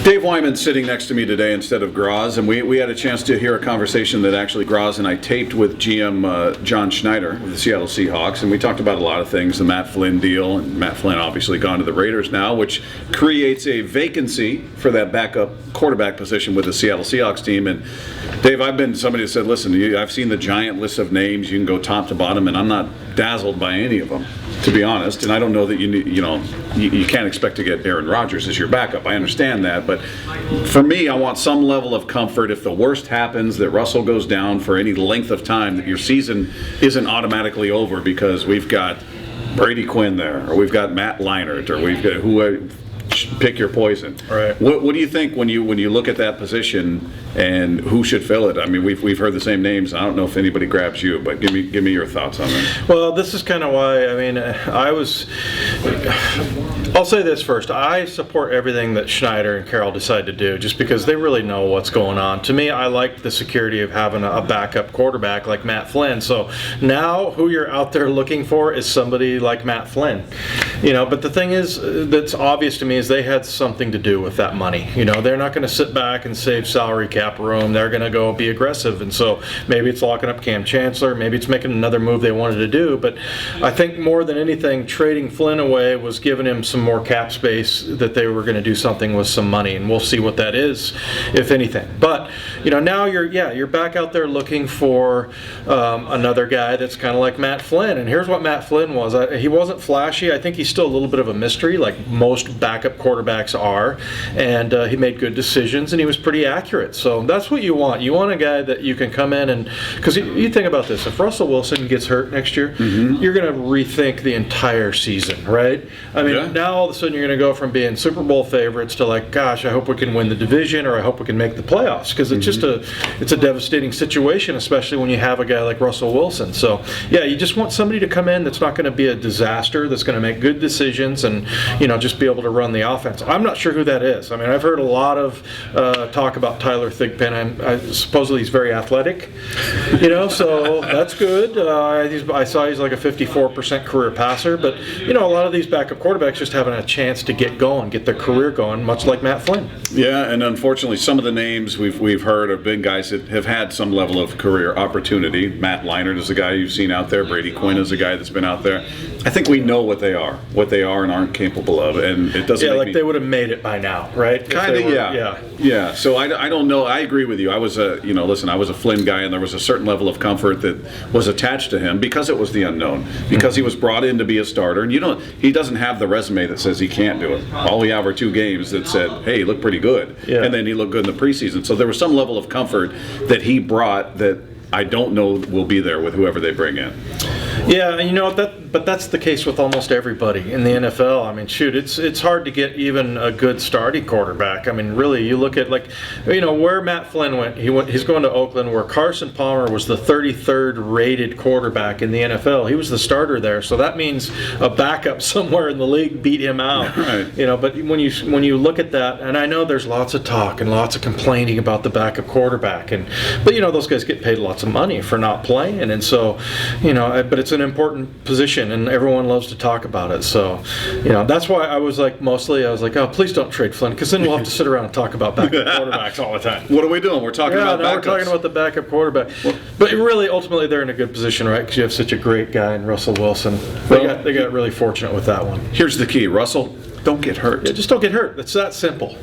Dave Wyman sitting next to me today instead of Groz, and we had a chance to hear a conversation that actually Groz and I taped with GM John Schneider of the Seattle Seahawks, and we talked about a lot of things, the Matt Flynn deal, and Matt Flynn obviously gone to the Raiders now, which creates a vacancy for that backup quarterback position with the Seattle Seahawks team. And Dave, I've been somebody that said, listen, I've seen the giant list of names, you can go top to bottom, and I'm not dazzled by any of them, to be honest. And I don't know that you can't expect to get Aaron Rodgers as your backup. I understand that, but for me, I want some level of comfort if the worst happens, that Russell goes down for any length of time, that your season isn't automatically over because we've got Brady Quinn there, or we've got Matt Leinart, or we've got pick your poison. Right. What do you think when you look at that position and who should fill it? I mean, we've heard the same names. I don't know if anybody grabs you, but give me your thoughts on that. Well, this is kind of why. I mean, I'll say this first. I support everything that Schneider and Carroll decide to do, just because they really know what's going on. To me, I like the security of having a backup quarterback like Matt Flynn. So now, who you're out there looking for is somebody like Matt Flynn. But the thing is, that's obvious to me, is they had something to do with that money. They're not going to sit back and save salary cap room. They're going to go be aggressive. And so maybe it's locking up Cam Chancellor. Maybe it's making another move they wanted to do. But I think more than anything, trading Flynn away was giving him some more cap space, that they were going to do something with some money. And we'll see what that is, if anything. But, now you're back out there looking for another guy that's kind of like Matt Flynn. And here's what Matt Flynn was. He wasn't flashy. I think he's still a little bit of a mystery, like most backup quarterbacks are, and he made good decisions, and he was pretty accurate. So that's what you want. You want a guy that you can come in and, because you think about this, if Russell Wilson gets hurt next year, you're going to rethink the entire season, right? I mean, now all of a sudden you're going to go from being Super Bowl favorites to like, gosh, I hope we can win the division, or I hope we can make the playoffs, because it's just it's a devastating situation, especially when you have a guy like Russell Wilson. So yeah, you just want somebody to come in that's not going to be a disaster, that's going to make good decisions, and just be able to run the offense. I'm not sure who that is. I mean, I've heard a lot of talk about Tyler Thigpen. Supposedly he's very athletic, so that's good. I saw he's like a 54% career passer, but a lot of these backup quarterbacks just having a chance to get going, get their career going, much like Matt Flynn. Yeah, and unfortunately, some of the names we've heard have been guys that have had some level of career opportunity. Matt Leinart is a guy you've seen out there. Brady Quinn is a guy that's been out there. I think we know what they are and aren't capable of, and it doesn't. Yeah, like they would have made it by now, right? Kind of, yeah. So I don't know. I agree with you. I was I was a Flynn guy, and there was a certain level of comfort that was attached to him because it was the unknown, because he was brought in to be a starter, and he doesn't have the resume that says he can't do it. All we have are 2 games that said, hey, he looked pretty good, and then he looked good in the preseason. So there was some level of comfort that he brought that I don't know will be there with whoever they bring in. Yeah, and but that's the case with almost everybody in the NFL. I mean, shoot, it's hard to get even a good starting quarterback. I mean, really, you look at where Matt Flynn went. He's going to Oakland, where Carson Palmer was the 33rd rated quarterback in the NFL. He was the starter there, so that means a backup somewhere in the league beat him out. Right. But when you look at that, and I know there's lots of talk and lots of complaining about the backup quarterback, but those guys get paid lots of money for not playing, and so but it's an important position, and everyone loves to talk about it. So, that's why I was like, oh, please don't trade Flynn, because then we'll have to sit around and talk about backup quarterbacks all the time. What are we doing? We're talking about backups. We're talking about the backup quarterback. But really, ultimately, they're in a good position, right? Because you have such a great guy in Russell Wilson. They got really fortunate with that one. Here's the key, Russell. Don't get hurt. Yeah, just don't get hurt. It's that simple.